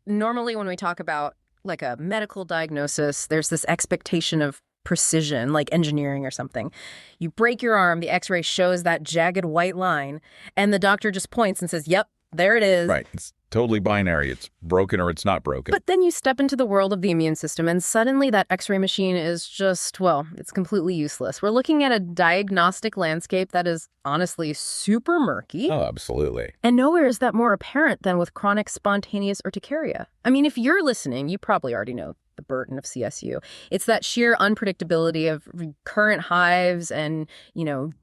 Normally when we talk about like a medical diagnosis, there's this expectation of precision, like engineering or something. You break your arm, the x-ray shows that jagged white line, and the doctor just points and says, yep, there it is. Right. It's totally binary. It's broken or it's not broken. But then you step into the world of the immune system, and suddenly that x-ray machine is just, well, it's completely useless. We're looking at a diagnostic landscape that is honestly super murky. Oh, absolutely. And nowhere is that more apparent than with chronic spontaneous urticaria. I mean, if you're listening, you probably already know the burden of CSU. It's that sheer unpredictability of recurrent hives and,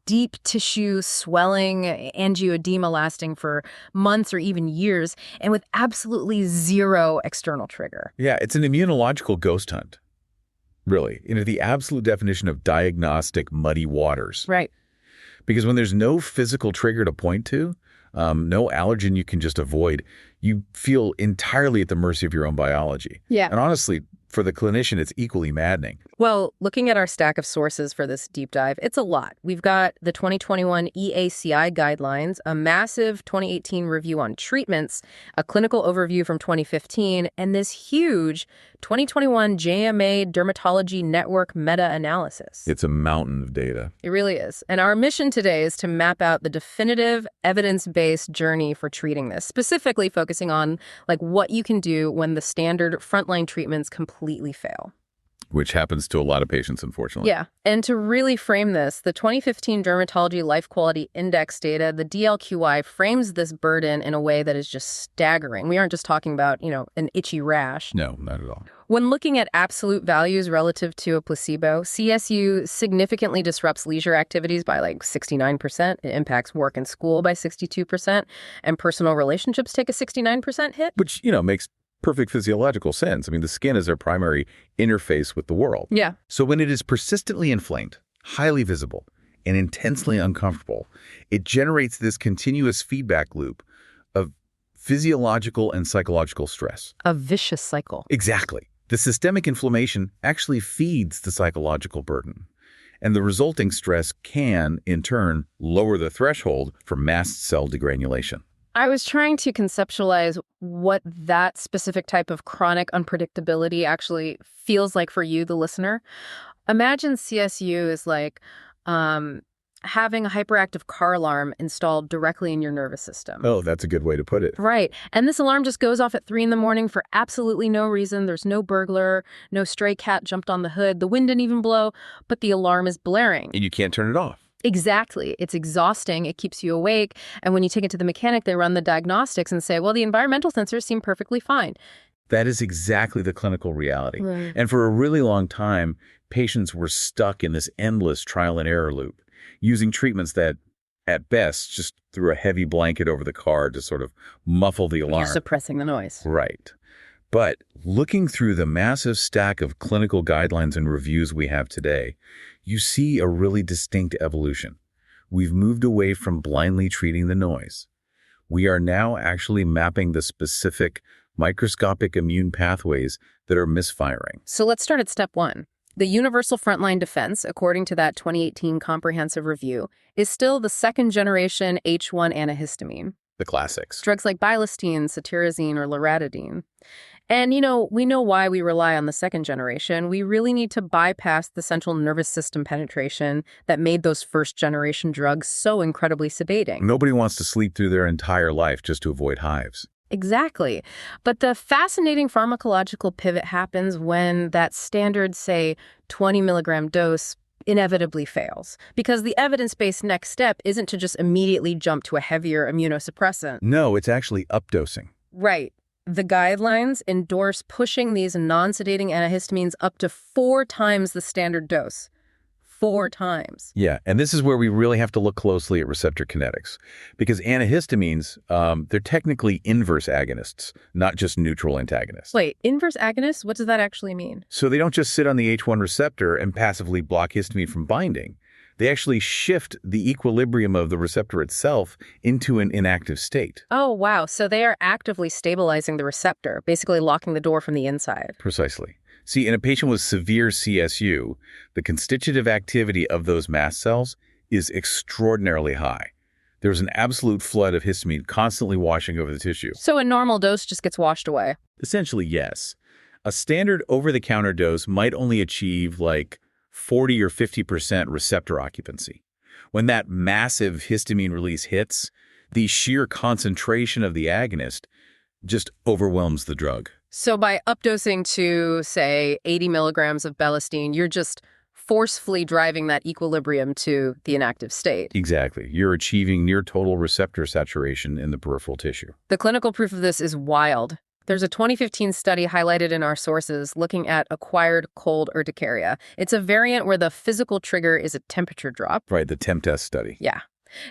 deep tissue swelling, angioedema lasting for months or even years, and with absolutely zero external trigger. Yeah, it's an immunological ghost hunt, really. The absolute definition of diagnostic muddy waters. Right. Because when there's no physical trigger to point to, no allergen you can just avoid, you feel entirely at the mercy of your own biology. Yeah. And honestly, for the clinician, it's equally maddening. Well, looking at our stack of sources for this deep dive, it's a lot. We've got the 2021 EACI guidelines, a massive 2018 review on treatments, a clinical overview from 2015, and this huge 2021 JMA Dermatology Network meta-analysis. It's a mountain of data. It really is. And our mission today is to map out the definitive, evidence-based journey for treating this, specifically focusing on what you can do when the standard frontline treatments completely fail. Which happens to a lot of patients, unfortunately. Yeah. And to really frame this, the 2015 Dermatology Life Quality Index data, the DLQI, frames this burden in a way that is just staggering. We aren't just talking about, an itchy rash. No, not at all. When looking at absolute values relative to a placebo, CSU significantly disrupts leisure activities by 69%. It impacts work and school by 62%. And personal relationships take a 69% hit. Which, makes perfect physiological sense. I mean, the skin is our primary interface with the world. Yeah. So when it is persistently inflamed, highly visible, and intensely uncomfortable, it generates this continuous feedback loop of physiological and psychological stress. A vicious cycle. Exactly. The systemic inflammation actually feeds the psychological burden. And the resulting stress can, in turn, lower the threshold for mast cell degranulation. I was trying to conceptualize what that specific type of chronic unpredictability actually feels like for you, the listener. Imagine CSU is like having a hyperactive car alarm installed directly in your nervous system. Oh, that's a good way to put it. Right. And this alarm just goes off at 3 a.m. for absolutely no reason. There's no burglar, no stray cat jumped on the hood, the wind didn't even blow, but the alarm is blaring. And you can't turn it off. Exactly. It's exhausting. It keeps you awake. And when you take it to the mechanic, they run the diagnostics and say, well, the environmental sensors seem perfectly fine. That is exactly the clinical reality. Right. And for a really long time, patients were stuck in this endless trial and error loop, using treatments that, at best, just threw a heavy blanket over the car to sort of muffle the alarm. You're suppressing the noise. Right. But looking through the massive stack of clinical guidelines and reviews we have today, you see a really distinct evolution. We've moved away from blindly treating the noise. We are now actually mapping the specific microscopic immune pathways that are misfiring. So let's start at step 1. The universal frontline defense, according to that 2018 comprehensive review, is still the second-generation H1 antihistamine. The classics. Drugs like bilastine, cetirizine, or loratadine. And, we know why we rely on the second generation. We really need to bypass the central nervous system penetration that made those first-generation drugs so incredibly sedating. Nobody wants to sleep through their entire life just to avoid hives. Exactly. But the fascinating pharmacological pivot happens when that standard, say, 20 milligram dose inevitably fails. Because the evidence-based next step isn't to just immediately jump to a heavier immunosuppressant. No, it's actually updosing. Right. The guidelines endorse pushing these non-sedating antihistamines up to 4 times the standard dose. 4 times. Yeah, and this is where we really have to look closely at receptor kinetics. Because antihistamines, they're technically inverse agonists, not just neutral antagonists. Wait, inverse agonists? What does that actually mean? So they don't just sit on the H1 receptor and passively block histamine from binding. They actually shift the equilibrium of the receptor itself into an inactive state. Oh, wow. So they are actively stabilizing the receptor, basically locking the door from the inside. Precisely. See, in a patient with severe CSU, the constitutive activity of those mast cells is extraordinarily high. There was an absolute flood of histamine constantly washing over the tissue. So a normal dose just gets washed away. Essentially, yes. A standard over-the-counter dose might only achieve like 40 or 50% receptor occupancy. When that massive histamine release hits, the sheer concentration of the agonist just overwhelms the drug. So by updosing to, say, 80 milligrams of belastine, you're just forcefully driving that equilibrium to the inactive state. Exactly. You're achieving near total receptor saturation in the peripheral tissue. The clinical proof of this is wild. There's a 2015 study highlighted in our sources looking at acquired cold urticaria. It's a variant where the physical trigger is a temperature drop. Right, the temp test study. Yeah.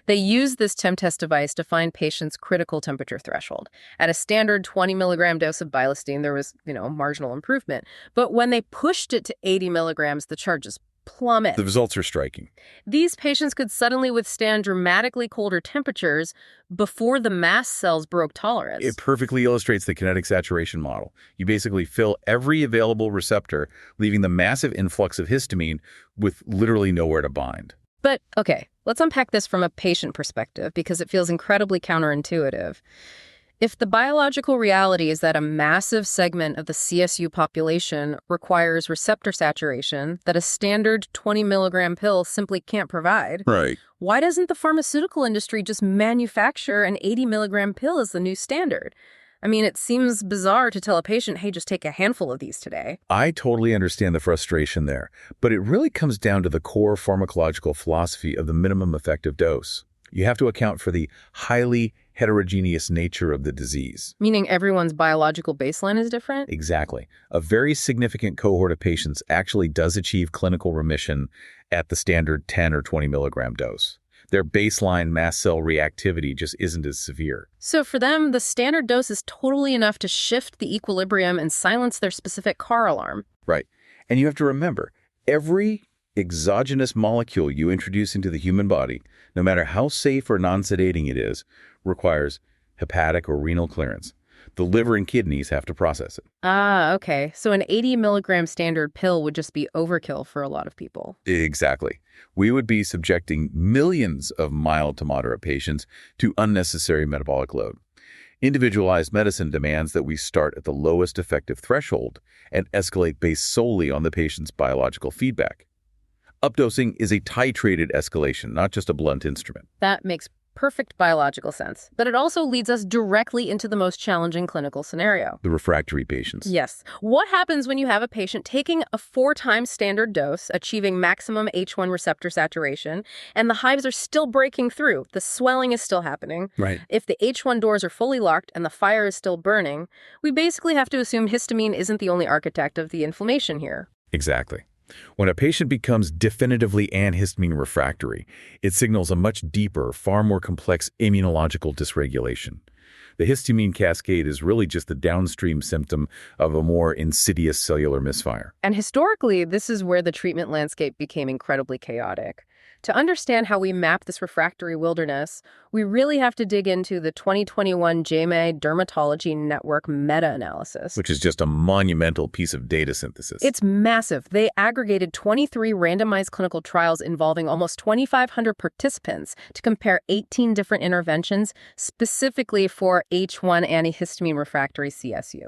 They used this temp test device to find patients' critical temperature threshold. At a standard 20 milligram dose of bilastine, there was, marginal improvement. But when they pushed it to 80 milligrams, the chart just plummeted. The results are striking. These patients could suddenly withstand dramatically colder temperatures before the mast cells broke tolerance. It perfectly illustrates the kinetic saturation model. You basically fill every available receptor, leaving the massive influx of histamine with literally nowhere to bind. But, okay, let's unpack this from a patient perspective because it feels incredibly counterintuitive. If the biological reality is that a massive segment of the CSU population requires receptor saturation that a standard 20 milligram pill simply can't provide, Right. why doesn't the pharmaceutical industry just manufacture an 80 milligram pill as the new standard? I mean, it seems bizarre to tell a patient, hey, just take a handful of these today. I totally understand the frustration there, but it really comes down to the core pharmacological philosophy of the minimum effective dose. You have to account for the highly heterogeneous nature of the disease. Meaning everyone's biological baseline is different? Exactly. A very significant cohort of patients actually does achieve clinical remission at the standard 10 or 20 milligram dose. Their baseline mast cell reactivity just isn't as severe. So for them, the standard dose is totally enough to shift the equilibrium and silence their specific car alarm. Right. And you have to remember, every exogenous molecule you introduce into the human body, no matter how safe or non-sedating it is, requires hepatic or renal clearance. The liver and kidneys have to process it. Ah, okay. So an 80 milligram standard pill would just be overkill for a lot of people. Exactly. We would be subjecting millions of mild to moderate patients to unnecessary metabolic load. Individualized medicine demands that we start at the lowest effective threshold and escalate based solely on the patient's biological feedback. Updosing is a titrated escalation, not just a blunt instrument. That makes perfect biological sense. But it also leads us directly into the most challenging clinical scenario. The refractory patients. Yes. What happens when you have a patient taking a 4-time standard dose, achieving maximum H1 receptor saturation, and the hives are still breaking through? The swelling is still happening. Right. If the H1 doors are fully locked and the fire is still burning, we basically have to assume histamine isn't the only architect of the inflammation here. Exactly. When a patient becomes definitively antihistamine refractory, it signals a much deeper, far more complex immunological dysregulation. The histamine cascade is really just the downstream symptom of a more insidious cellular misfire. And historically, this is where the treatment landscape became incredibly chaotic. To understand how we map this refractory wilderness, we really have to dig into the 2021 JAMA Dermatology Network meta-analysis. Which is just a monumental piece of data synthesis. It's massive. They aggregated 23 randomized clinical trials involving almost 2,500 participants to compare 18 different interventions specifically for H1 antihistamine refractory CSU.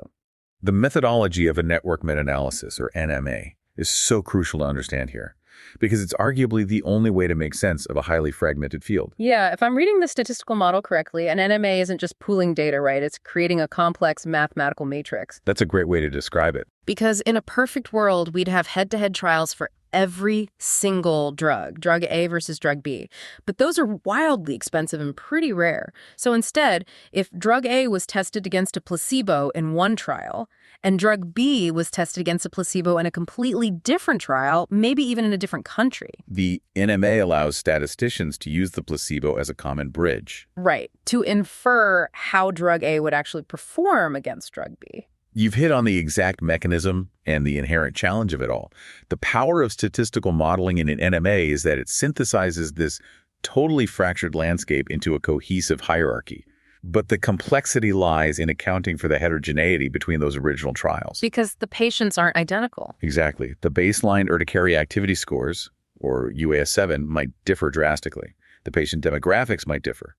The methodology of a network meta-analysis, or NMA, is so crucial to understand here, because it's arguably the only way to make sense of a highly fragmented field. Yeah, if I'm reading the statistical model correctly, an NMA isn't just pooling data, right? It's creating a complex mathematical matrix. That's a great way to describe it. Because in a perfect world, we'd have head-to-head trials for every single drug A versus drug B. But those are wildly expensive and pretty rare. So instead, if drug A was tested against a placebo in one trial, and drug B was tested against a placebo in a completely different trial, maybe even in a different country. The NMA allows statisticians to use the placebo as a common bridge. Right, to infer how drug A would actually perform against drug B. You've hit on the exact mechanism and the inherent challenge of it all. The power of statistical modeling in an NMA is that it synthesizes this totally fractured landscape into a cohesive hierarchy. But the complexity lies in accounting for the heterogeneity between those original trials. Because the patients aren't identical. Exactly. The baseline urticaria activity scores, or UAS7, might differ drastically. The patient demographics might differ.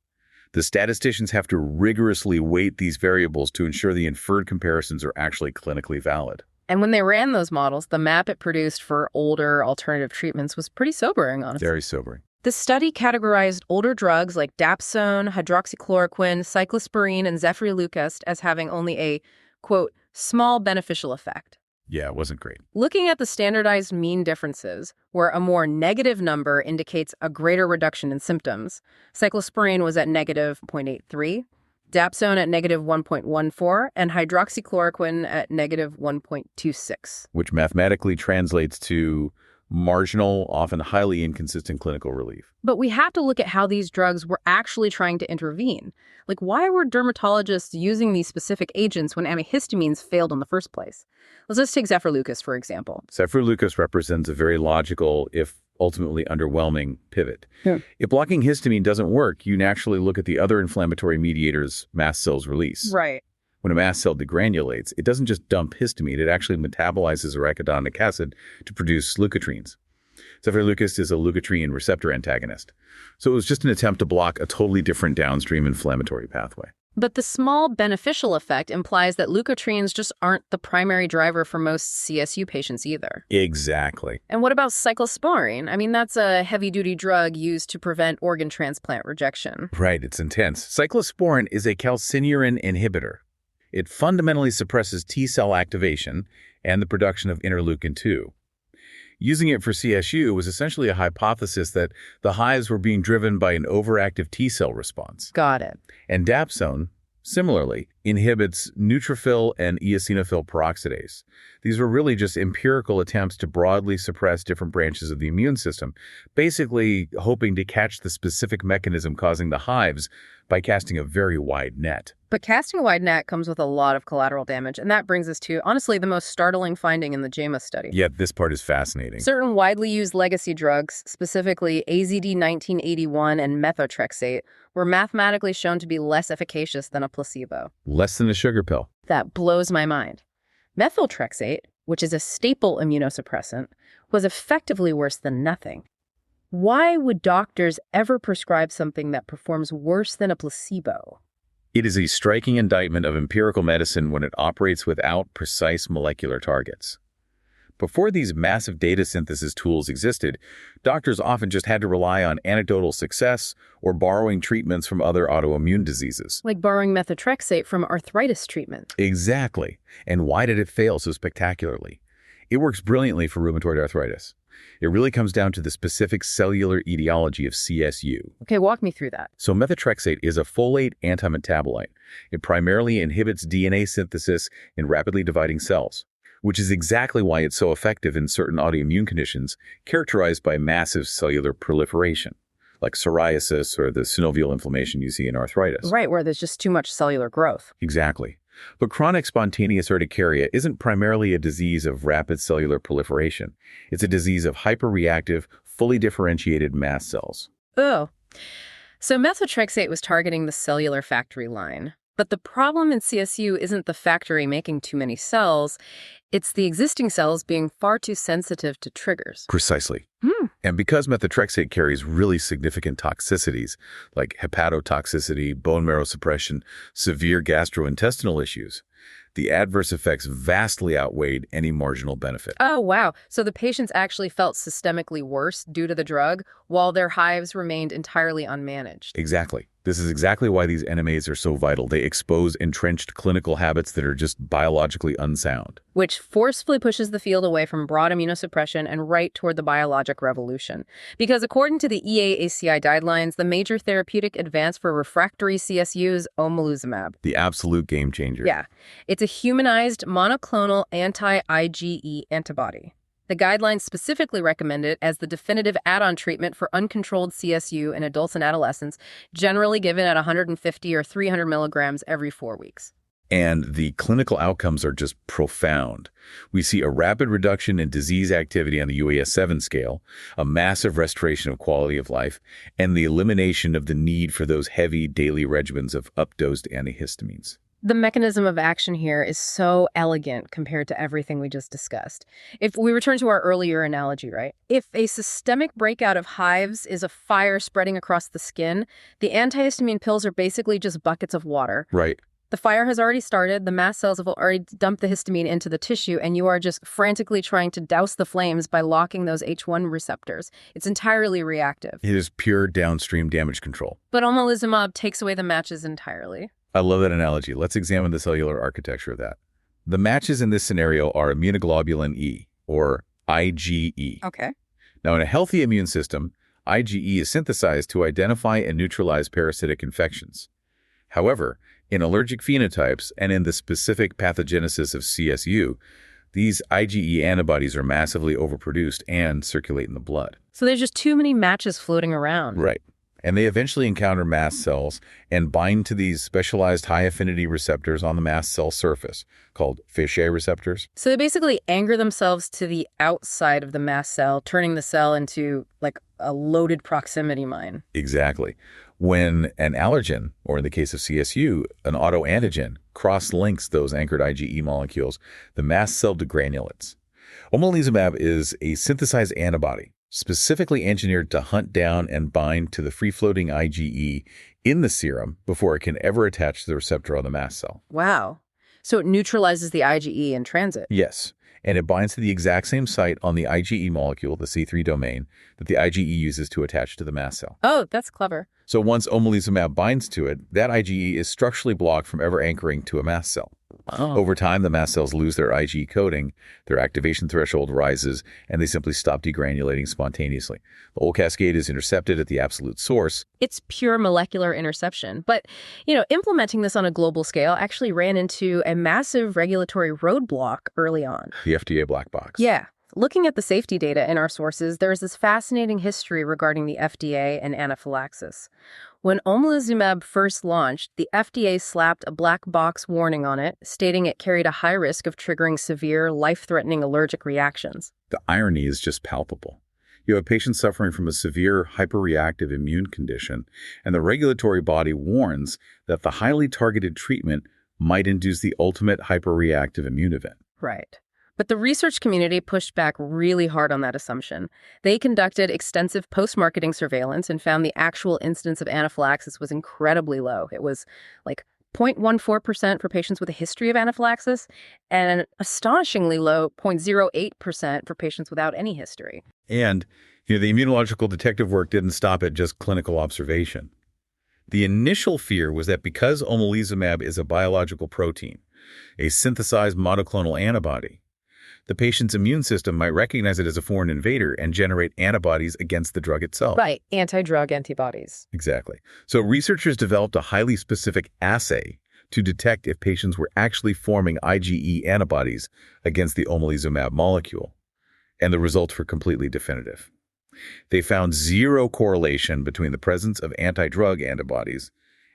The statisticians have to rigorously weight these variables to ensure the inferred comparisons are actually clinically valid. And when they ran those models, the map it produced for older alternative treatments was pretty sobering, honestly. Very sobering. The study categorized older drugs like dapsone, hydroxychloroquine, cyclosporine, and zefirlukast as having only a, quote, small beneficial effect. Yeah, it wasn't great. Looking at the standardized mean differences, where a more negative number indicates a greater reduction in symptoms, cyclosporine was at negative 0.83, dapsone at negative 1.14, and hydroxychloroquine at negative 1.26. Which mathematically translates to marginal, often highly inconsistent clinical relief. But we have to look at how these drugs were actually trying to intervene. Like, why were dermatologists using these specific agents when antihistamines failed in the first place? Let's just take zefirlukast, for example. Zefirlukast represents a very logical, if ultimately underwhelming, pivot. Yeah. If blocking histamine doesn't work, you naturally look at the other inflammatory mediators mast cells release. Right. When a mast cell degranulates, it doesn't just dump histamine, it actually metabolizes arachidonic acid to produce leukotrienes. Zefirlukast is a leukotriene receptor antagonist. So it was just an attempt to block a totally different downstream inflammatory pathway. But the small beneficial effect implies that leukotrienes just aren't the primary driver for most CSU patients either. Exactly. And what about cyclosporine? I mean, that's a heavy-duty drug used to prevent organ transplant rejection. Right, it's intense. Cyclosporin is a calcineurin inhibitor. It fundamentally suppresses T-cell activation and the production of interleukin-2. Using it for CSU was essentially a hypothesis that the hives were being driven by an overactive T-cell response. Got it. And dapsone, similarly, inhibits neutrophil and eosinophil peroxidase. These were really just empirical attempts to broadly suppress different branches of the immune system, basically hoping to catch the specific mechanism causing the hives by casting a very wide net. But casting a wide net comes with a lot of collateral damage, and that brings us to, honestly, the most startling finding in the JAMA study. Yeah, this part is fascinating. Certain widely used legacy drugs, specifically AZD1981 and methotrexate, were mathematically shown to be less efficacious than a placebo. Less than a sugar pill. That blows my mind. Methyltrexate, which is a staple immunosuppressant, was effectively worse than nothing. Why would doctors ever prescribe something that performs worse than a placebo? It is a striking indictment of empirical medicine when it operates without precise molecular targets. Before these massive data synthesis tools existed, doctors often just had to rely on anecdotal success or borrowing treatments from other autoimmune diseases. Like borrowing methotrexate from arthritis treatment. Exactly. And why did it fail so spectacularly? It works brilliantly for rheumatoid arthritis. It really comes down to the specific cellular etiology of CSU. Okay, walk me through that. So methotrexate is a folate antimetabolite. It primarily inhibits DNA synthesis in rapidly dividing cells, which is exactly why it's so effective in certain autoimmune conditions characterized by massive cellular proliferation, like psoriasis or the synovial inflammation you see in arthritis. Right, where there's just too much cellular growth. Exactly. But chronic spontaneous urticaria isn't primarily a disease of rapid cellular proliferation. It's a disease of hyperreactive, fully differentiated mast cells. Oh. So methotrexate was targeting the cellular factory line. But the problem in CSU isn't the factory making too many cells. It's the existing cells being far too sensitive to triggers. Precisely. And because methotrexate carries really significant toxicities, like hepatotoxicity, bone marrow suppression, severe gastrointestinal issues, the adverse effects vastly outweighed any marginal benefit. Oh, wow. So the patients actually felt systemically worse due to the drug, while their hives remained entirely unmanaged. Exactly. This is exactly why these NMAs are so vital. They expose entrenched clinical habits that are just biologically unsound. Which forcefully pushes the field away from broad immunosuppression and right toward the biologic revolution. Because according to the EAACI guidelines, the major therapeutic advance for refractory CSU is omalizumab. The absolute game changer. Yeah. It's a humanized monoclonal anti-IgE antibody. The guidelines specifically recommend it as the definitive add-on treatment for uncontrolled CSU in adults and adolescents, generally given at 150 or 300 milligrams every 4 weeks. And the clinical outcomes are just profound. We see a rapid reduction in disease activity on the UAS7 scale, a massive restoration of quality of life, and the elimination of the need for those heavy daily regimens of updosed antihistamines. The mechanism of action here is so elegant compared to everything we just discussed. If we return to our earlier analogy, right? If a systemic breakout of hives is a fire spreading across the skin, the antihistamine pills are basically just buckets of water. Right. The fire has already started, the mast cells have already dumped the histamine into the tissue, and you are just frantically trying to douse the flames by locking those H1 receptors. It's entirely reactive. It is pure downstream damage control. But omalizumab takes away the matches entirely. I love that analogy. Let's examine the cellular architecture of that. The matches in this scenario are immunoglobulin E, or IgE. Okay. Now, in a healthy immune system, IgE is synthesized to identify and neutralize parasitic infections. However, in allergic phenotypes and in the specific pathogenesis of CSU, these IgE antibodies are massively overproduced and circulate in the blood. So there's just too many matches floating around. Right. And they eventually encounter mast cells and bind to these specialized high-affinity receptors on the mast cell surface, called Fichet receptors. So they basically anger themselves to the outside of the mast cell, turning the cell into like a loaded proximity mine. Exactly. When an allergen, or in the case of CSU, an autoantigen, cross-links those anchored IgE molecules, the mast cell degranulates. Omalizumab is a synthesized antibody, specifically engineered to hunt down and bind to the free-floating IgE in the serum before it can ever attach to the receptor on the mast cell. Wow. So it neutralizes the IgE in transit. Yes, and it binds to the exact same site on the IgE molecule, the C3 domain, that the IgE uses to attach to the mast cell. Oh, that's clever. So once omalizumab binds to it, that IgE is structurally blocked from ever anchoring to a mast cell. Oh. Over time, the mast cells lose their IgE coating, their activation threshold rises, and they simply stop degranulating spontaneously. The whole cascade is intercepted at the absolute source. It's pure molecular interception. But, implementing this on a global scale actually ran into a massive regulatory roadblock early on. The FDA black box. Yeah. Looking at the safety data in our sources, there's this fascinating history regarding the FDA and anaphylaxis. When omalizumab first launched, the FDA slapped a black box warning on it, stating it carried a high risk of triggering severe, life-threatening allergic reactions. The irony is just palpable. You have patients suffering from a severe hyperreactive immune condition, and the regulatory body warns that the highly targeted treatment might induce the ultimate hyperreactive immune event. Right. But the research community pushed back really hard on that assumption. They conducted extensive post-marketing surveillance and found the actual incidence of anaphylaxis was incredibly low. It was like 0.14% for patients with a history of anaphylaxis and an astonishingly low 0.08% for patients without any history. And the immunological detective work didn't stop at just clinical observation. The initial fear was that because omalizumab is a biological protein, a synthesized monoclonal antibody, the patient's immune system might recognize it as a foreign invader and generate antibodies against the drug itself. Right, anti-drug antibodies. Exactly. So researchers developed a highly specific assay to detect if patients were actually forming IgE antibodies against the omalizumab molecule, and the results were completely definitive. They found zero correlation between the presence of anti-drug antibodies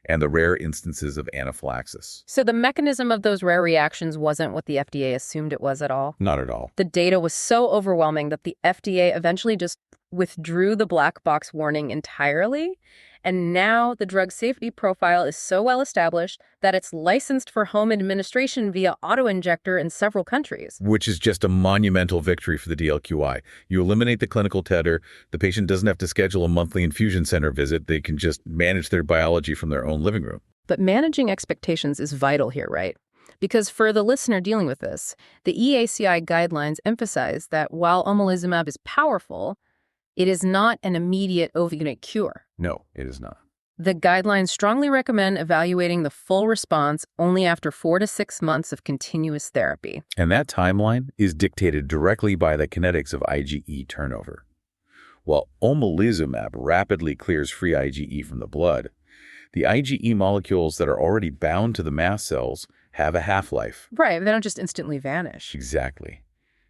and the rare instances of anaphylaxis. So the mechanism of those rare reactions wasn't what the FDA assumed it was at all? Not at all. The data was so overwhelming that the FDA eventually just withdrew the black box warning entirely. And now the drug safety profile is so well established that it's licensed for home administration via autoinjector in several countries. Which is just a monumental victory for the DLQI. You eliminate the clinical tether. The patient doesn't have to schedule a monthly infusion center visit. They can just manage their biology from their own living room. But managing expectations is vital here, right? Because for the listener dealing with this, the EACI guidelines emphasize that while omalizumab is powerful, it is not an immediate overnight cure. No, it is not. The guidelines strongly recommend evaluating the full response only after 4 to 6 months of continuous therapy. And that timeline is dictated directly by the kinetics of IgE turnover. While omalizumab rapidly clears free IgE from the blood, the IgE molecules that are already bound to the mast cells have a half-life. Right, they don't just instantly vanish. Exactly.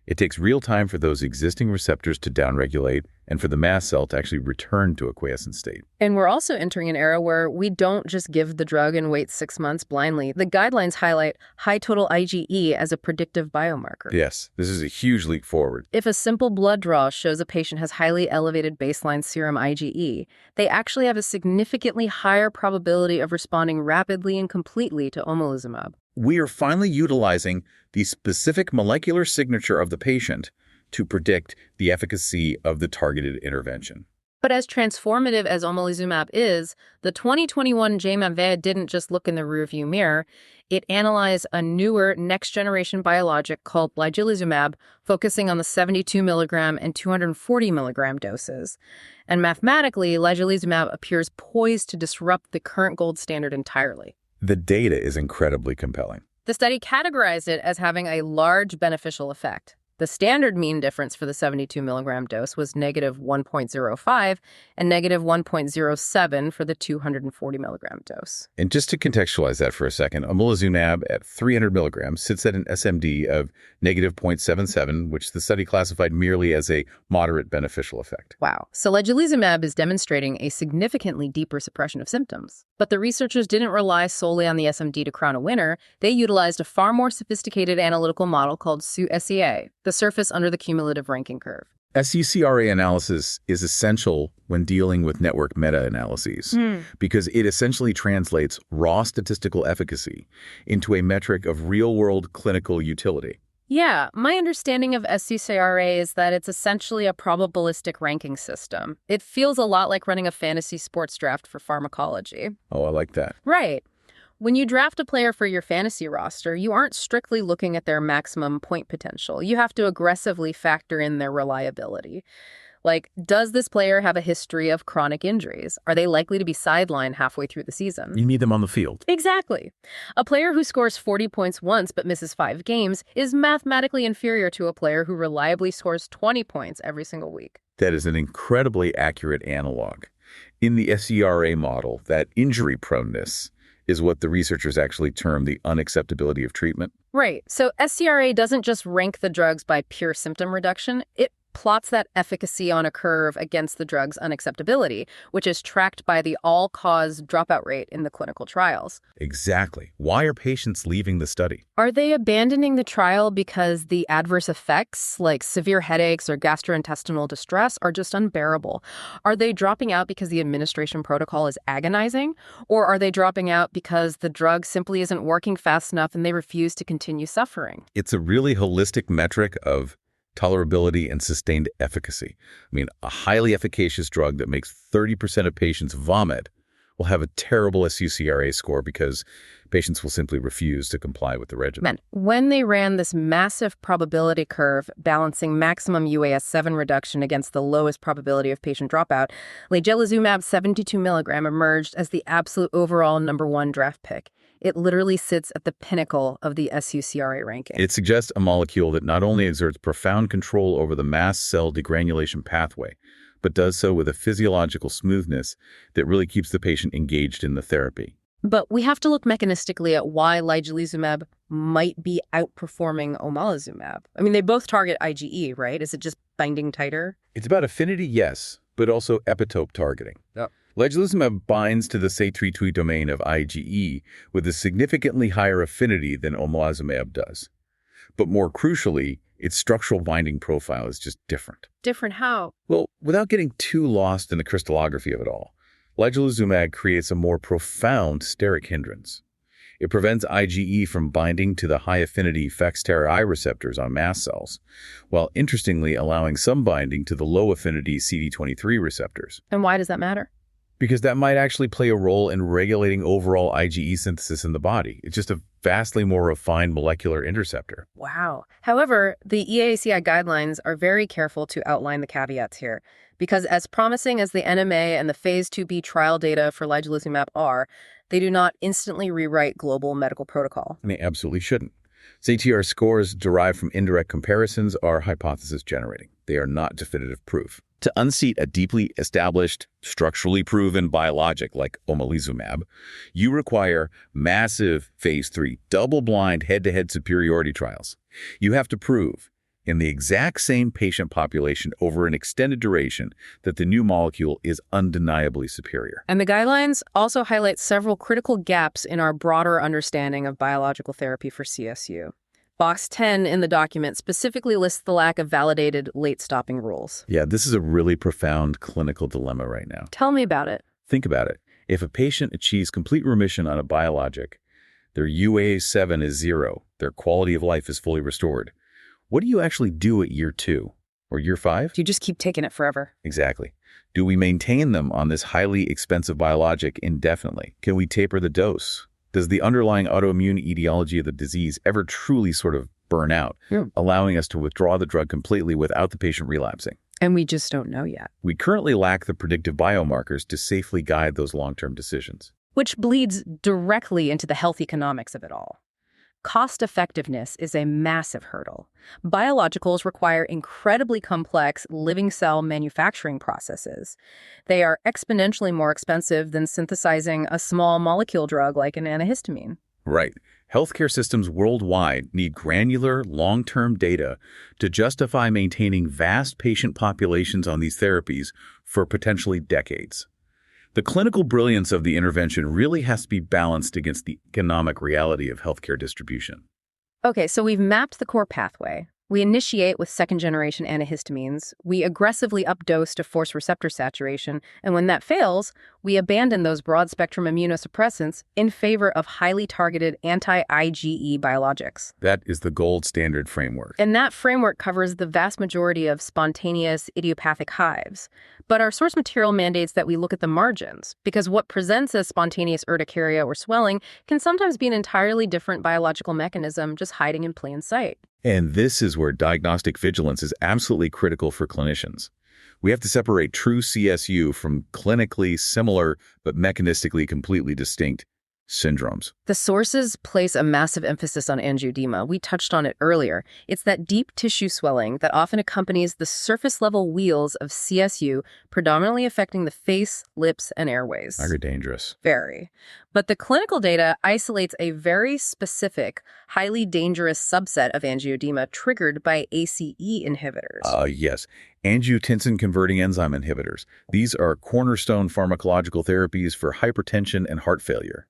It takes real time for those existing receptors to downregulate and for the mast cell to actually return to a quiescent state. And we're also entering an era where we don't just give the drug and wait 6 months blindly. The guidelines highlight high total IgE as a predictive biomarker. Yes, this is a huge leap forward. If a simple blood draw shows a patient has highly elevated baseline serum IgE, they actually have a significantly higher probability of responding rapidly and completely to omalizumab. We are finally utilizing the specific molecular signature of the patient to predict the efficacy of the targeted intervention. But as transformative as omalizumab is, the 2021 JMAV didn't just look in the rearview mirror. It analyzed a newer next-generation biologic called ligelizumab, focusing on the 72 milligram and 240 milligram doses. And mathematically, ligelizumab appears poised to disrupt the current gold standard entirely. The data is incredibly compelling. The study categorized it as having a large beneficial effect. The standard mean difference for the 72 milligram dose was negative 1.05 and negative 1.07 for the 240 milligram dose. And just to contextualize that for a second, omalizumab at 300 milligrams sits at an SMD of negative 0.77, which the study classified merely as a moderate beneficial effect. Wow. So ligelizumab is demonstrating a significantly deeper suppression of symptoms. But the researchers didn't rely solely on the SMD to crown a winner. They utilized a far more sophisticated analytical model called SEA, the surface under the cumulative ranking curve. SUCRA analysis is essential when dealing with network meta-analyses because it essentially translates raw statistical efficacy into a metric of real-world clinical utility. Yeah, my understanding of SUCRA is that it's essentially a probabilistic ranking system. It feels a lot like running a fantasy sports draft for pharmacology. Oh, I like that. Right. When you draft a player for your fantasy roster, you aren't strictly looking at their maximum point potential. You have to aggressively factor in their reliability. Like, does this player have a history of chronic injuries? Are they likely to be sidelined halfway through the season? You need them on the field. Exactly. A player who scores 40 points once but misses 5 games is mathematically inferior to a player who reliably scores 20 points every single week. That is an incredibly accurate analog. In the SERA model, that injury proneness is what the researchers actually term the unacceptability of treatment. Right. So SCRA doesn't just rank the drugs by pure symptom reduction. It plots that efficacy on a curve against the drug's unacceptability, which is tracked by the all-cause dropout rate in the clinical trials. Exactly. Why are patients leaving the study? Are they abandoning the trial because the adverse effects, like severe headaches or gastrointestinal distress, are just unbearable? Are they dropping out because the administration protocol is agonizing? Or are they dropping out because the drug simply isn't working fast enough and they refuse to continue suffering? It's a really holistic metric of tolerability and sustained efficacy. I mean, a highly efficacious drug that makes 30% of patients vomit will have a terrible SUCRA score because patients will simply refuse to comply with the regimen. When they ran this massive probability curve balancing maximum UAS7 reduction against the lowest probability of patient dropout, ligelizumab 72 milligram emerged as the absolute overall #1 draft pick. It literally sits at the pinnacle of the SUCRA ranking. It suggests a molecule that not only exerts profound control over the mast cell degranulation pathway, but does so with a physiological smoothness that really keeps the patient engaged in the therapy. But we have to look mechanistically at why ligelizumab might be outperforming omalizumab. I mean, they both target IgE, right? Is it just binding tighter? It's about affinity, yes, but also epitope targeting. Yep. Ligelizumab binds to the SAT32 domain of IgE with a significantly higher affinity than omalizumab does. But more crucially, its structural binding profile is just different. Different how? Well, without getting too lost in the crystallography of it all, ligelizumab creates a more profound steric hindrance. It prevents IgE from binding to the high-affinity FXTER-I receptors on mast cells, while interestingly allowing some binding to the low-affinity CD23 receptors. And why does that matter? Because that might actually play a role in regulating overall IgE synthesis in the body. It's just a vastly more refined molecular interceptor. Wow. However, the EACI guidelines are very careful to outline the caveats here, because as promising as the NMA and the Phase 2b trial data for ligelizumab are, they do not instantly rewrite global medical protocol. And they absolutely shouldn't. SATR scores derived from indirect comparisons are hypothesis generating. They are not definitive proof. To unseat a deeply established, structurally proven biologic like omalizumab, you require massive Phase 3 double-blind head-to-head superiority trials. You have to prove in the exact same patient population over an extended duration that the new molecule is undeniably superior. And the guidelines also highlight several critical gaps in our broader understanding of biological therapy for CSU. Box 10 in the document specifically lists the lack of validated late-stopping rules. Yeah, this is a really profound clinical dilemma right now. Tell me about it. Think about it. If a patient achieves complete remission on a biologic, their UA7 is 0, their quality of life is fully restored. What do you actually do at year 2 or year 5? Do you just keep taking it forever? Exactly. Do we maintain them on this highly expensive biologic indefinitely? Can we taper the dose? Does the underlying autoimmune etiology of the disease ever truly sort of burn out, allowing us to withdraw the drug completely without the patient relapsing? And we just don't know yet. We currently lack the predictive biomarkers to safely guide those long-term decisions. Which bleeds directly into the health economics of it all. Cost effectiveness is a massive hurdle. Biologicals require incredibly complex living cell manufacturing processes. They are exponentially more expensive than synthesizing a small molecule drug like an antihistamine. Right. Healthcare systems worldwide need granular, long-term data to justify maintaining vast patient populations on these therapies for potentially decades. The clinical brilliance of the intervention really has to be balanced against the economic reality of healthcare distribution. Okay, so we've mapped the core pathway. We initiate with second-generation antihistamines. We aggressively updose to force receptor saturation. And when that fails, we abandon those broad-spectrum immunosuppressants in favor of highly targeted anti-IgE biologics. That is the gold standard framework. And that framework covers the vast majority of spontaneous idiopathic hives. But our source material mandates that we look at the margins, because what presents as spontaneous urticaria or swelling can sometimes be an entirely different biological mechanism just hiding in plain sight. And this is where diagnostic vigilance is absolutely critical for clinicians. We have to separate true CSU from clinically similar but mechanistically completely distinct syndromes. The sources place a massive emphasis on angioedema. We touched on it earlier. It's that deep tissue swelling that often accompanies the surface-level wheals of CSU, predominantly affecting the face, lips, and airways. Very dangerous. Very. But the clinical data isolates a very specific, highly dangerous subset of angioedema triggered by ACE inhibitors. Yes. Angiotensin-converting enzyme inhibitors. These are cornerstone pharmacological therapies for hypertension and heart failure.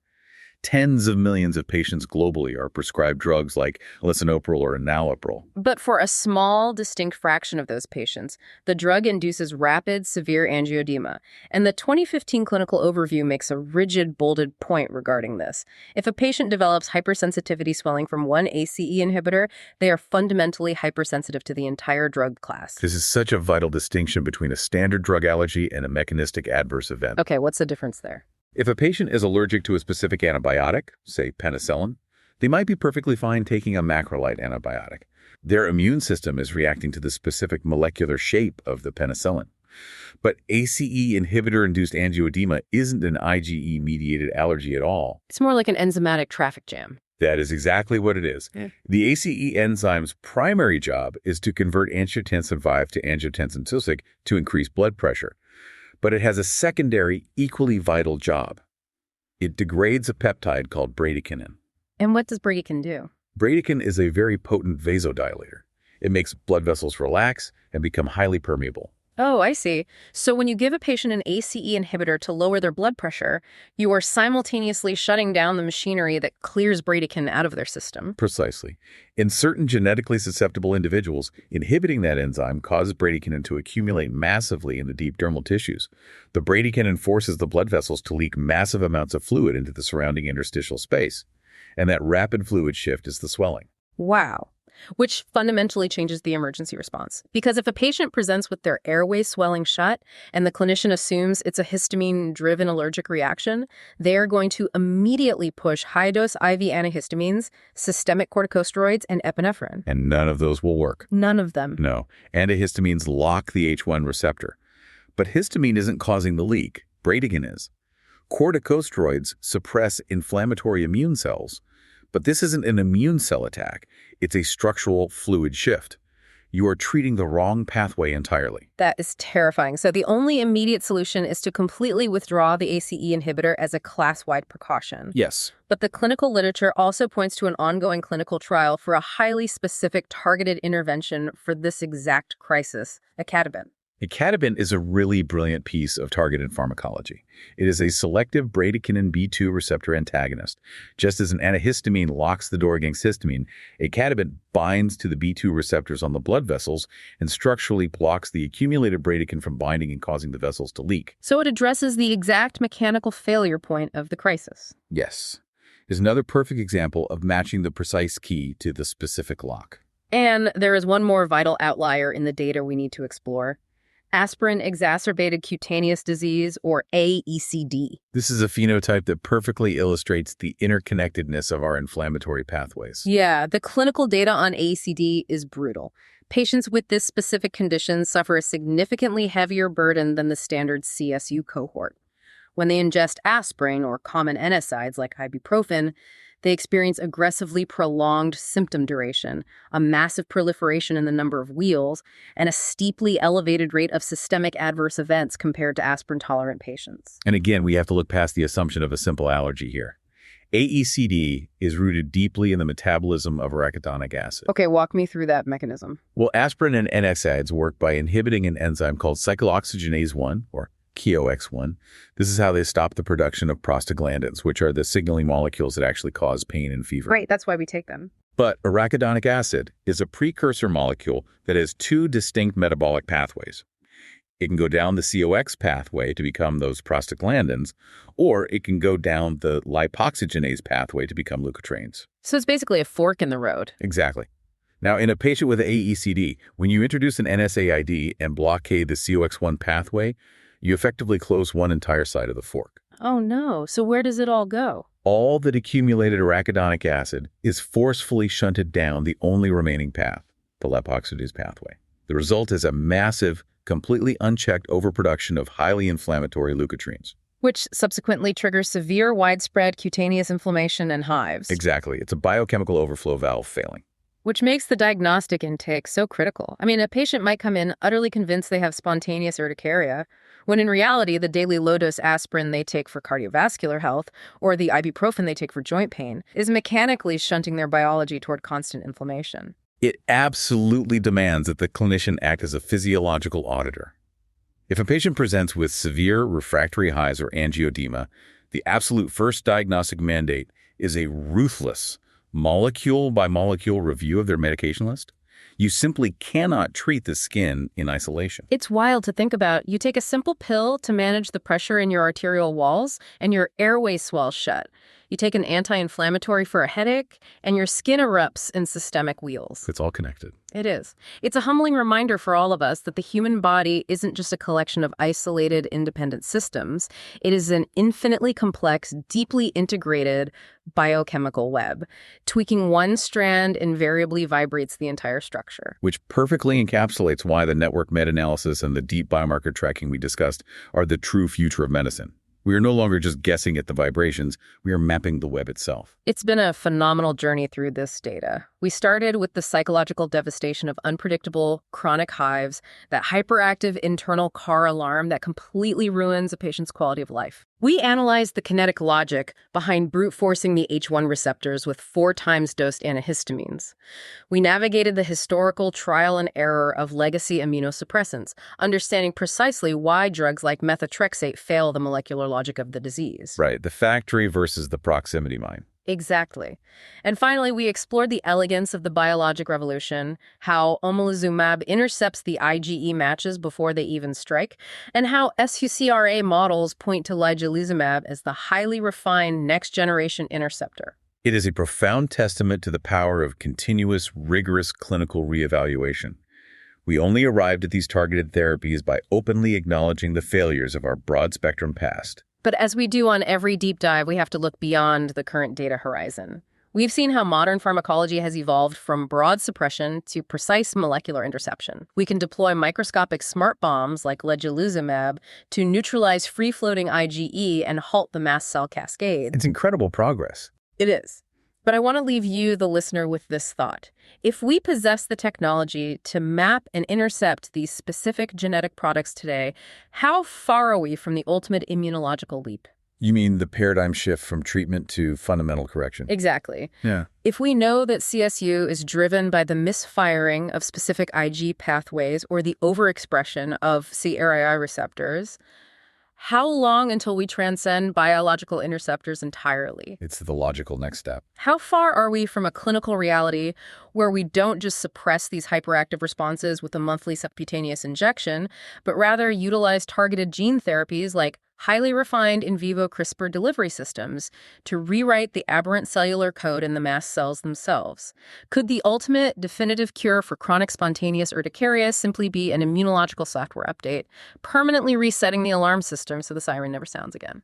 Tens of millions of patients globally are prescribed drugs like lisinopril or enalapril. But for a small, distinct fraction of those patients, the drug induces rapid, severe angioedema. And the 2015 clinical overview makes a rigid, bolded point regarding this. If a patient develops hypersensitivity swelling from one ACE inhibitor, they are fundamentally hypersensitive to the entire drug class. This is such a vital distinction between a standard drug allergy and a mechanistic adverse event. Okay, what's the difference there? If a patient is allergic to a specific antibiotic, say penicillin, they might be perfectly fine taking a macrolide antibiotic. Their immune system is reacting to the specific molecular shape of the penicillin. But ACE inhibitor-induced angioedema isn't an IgE-mediated allergy at all. It's more like an enzymatic traffic jam. That is exactly what it is. Yeah. The ACE enzyme's primary job is to convert angiotensin V to angiotensin II to increase blood pressure. But it has a secondary, equally vital job. It degrades a peptide called bradykinin. And what does bradykinin do? Bradykinin is a very potent vasodilator. It makes blood vessels relax and become highly permeable. Oh, I see. So when you give a patient an ACE inhibitor to lower their blood pressure, you are simultaneously shutting down the machinery that clears bradykinin out of their system. Precisely. In certain genetically susceptible individuals, inhibiting that enzyme causes bradykinin to accumulate massively in the deep dermal tissues. The bradykinin forces the blood vessels to leak massive amounts of fluid into the surrounding interstitial space. And that rapid fluid shift is the swelling. Wow. Which fundamentally changes the emergency response. Because if a patient presents with their airway swelling shut and the clinician assumes it's a histamine-driven allergic reaction, they are going to immediately push high-dose IV antihistamines, systemic corticosteroids, and epinephrine. And none of those will work. None of them. No. Antihistamines lock the H1 receptor. But histamine isn't causing the leak. Bradykinin is. Corticosteroids suppress inflammatory immune cells. But this isn't an immune cell attack. It's a structural fluid shift. You are treating the wrong pathway entirely. That is terrifying. So the only immediate solution is to completely withdraw the ACE inhibitor as a class-wide precaution. Yes. But the clinical literature also points to an ongoing clinical trial for a highly specific targeted intervention for this exact crisis, icatibant. Icatibant is a really brilliant piece of targeted pharmacology. It is a selective bradykinin B2 receptor antagonist. Just as an antihistamine locks the door against histamine, icatibant binds to the B2 receptors on the blood vessels and structurally blocks the accumulated bradykinin from binding and causing the vessels to leak. So it addresses the exact mechanical failure point of the crisis. Yes. It is another perfect example of matching the precise key to the specific lock. And there is one more vital outlier in the data we need to explore. Aspirin-exacerbated cutaneous disease, or AECD. This is a phenotype that perfectly illustrates the interconnectedness of our inflammatory pathways. Yeah, the clinical data on AECD is brutal. Patients with this specific condition suffer a significantly heavier burden than the standard CSU cohort. When they ingest aspirin or common NSAIDs like ibuprofen, they experience aggressively prolonged symptom duration, a massive proliferation in the number of wheals, and a steeply elevated rate of systemic adverse events compared to aspirin-tolerant patients. And again, we have to look past the assumption of a simple allergy here. AECD is rooted deeply in the metabolism of arachidonic acid. Okay, walk me through that mechanism. Well, aspirin and NSAIDs work by inhibiting an enzyme called cyclooxygenase 1, or KOX1. This is how they stop the production of prostaglandins, which are the signaling molecules that actually cause pain and fever. Right, that's why we take them. But arachidonic acid is a precursor molecule that has two distinct metabolic pathways. It can go down the COX pathway to become those prostaglandins, or it can go down the lipoxygenase pathway to become leukotrienes. So it's basically a fork in the road. Exactly. Now, in a patient with AECD, when you introduce an NSAID and blockade the COX1 pathway, you effectively close one entire side of the fork. Oh no, so where does it all go? All that accumulated arachidonic acid is forcefully shunted down the only remaining path, the lipoxygenase pathway. The result is a massive, completely unchecked overproduction of highly inflammatory leukotrienes. Which subsequently triggers severe, widespread cutaneous inflammation and hives. Exactly. It's a biochemical overflow valve failing. Which makes the diagnostic intake so critical. I mean, a patient might come in utterly convinced they have spontaneous urticaria, when in reality, the daily low-dose aspirin they take for cardiovascular health or the ibuprofen they take for joint pain is mechanically shunting their biology toward constant inflammation. It absolutely demands that the clinician act as a physiological auditor. If a patient presents with severe refractory hives or angioedema, the absolute first diagnostic mandate is a ruthless molecule-by-molecule review of their medication list. You simply cannot treat the skin in isolation. It's wild to think about. You take a simple pill to manage the pressure in your arterial walls, and your airway swells shut. You take an anti-inflammatory for a headache, and your skin erupts in systemic wheals. It's all connected. It is. It's a humbling reminder for all of us that the human body isn't just a collection of isolated, independent systems. It is an infinitely complex, deeply integrated biochemical web. Tweaking one strand invariably vibrates the entire structure. Which perfectly encapsulates why the network meta-analysis and the deep biomarker tracking we discussed are the true future of medicine. We are no longer just guessing at the vibrations, we are mapping the web itself. It's been a phenomenal journey through this data. We started with the psychological devastation of unpredictable chronic hives, that hyperactive internal car alarm that completely ruins a patient's quality of life. We analyzed the kinetic logic behind brute forcing the H1 receptors with 4 times dosed antihistamines. We navigated the historical trial and error of legacy immunosuppressants, understanding precisely why drugs like methotrexate fail the molecular logic of the disease. Right, the factory versus the proximity mine. Exactly. And finally, we explored the elegance of the biologic revolution, how omalizumab intercepts the IgE matches before they even strike, and how SUCRA models point to ligelizumab as the highly refined next-generation interceptor. It is a profound testament to the power of continuous, rigorous clinical reevaluation. We only arrived at these targeted therapies by openly acknowledging the failures of our broad-spectrum past. But as we do on every deep dive, we have to look beyond the current data horizon. We've seen how modern pharmacology has evolved from broad suppression to precise molecular interception. We can deploy microscopic smart bombs like ligelizumab to neutralize free-floating IgE and halt the mast cell cascade. It's incredible progress. It is. But I want to leave you, the listener, with this thought. If we possess the technology to map and intercept these specific genetic products today, how far are we from the ultimate immunological leap? You mean the paradigm shift from treatment to fundamental correction? Exactly. Yeah. If we know that CSU is driven by the misfiring of specific Ig pathways or the overexpression of CRII receptors, how long until we transcend biological interceptors entirely? It's the logical next step. How far are we from a clinical reality where we don't just suppress these hyperactive responses with a monthly subcutaneous injection, but rather utilize targeted gene therapies like highly refined in vivo CRISPR delivery systems to rewrite the aberrant cellular code in the mast cells themselves? Could the ultimate definitive cure for chronic spontaneous urticaria simply be an immunological software update, permanently resetting the alarm system so the siren never sounds again?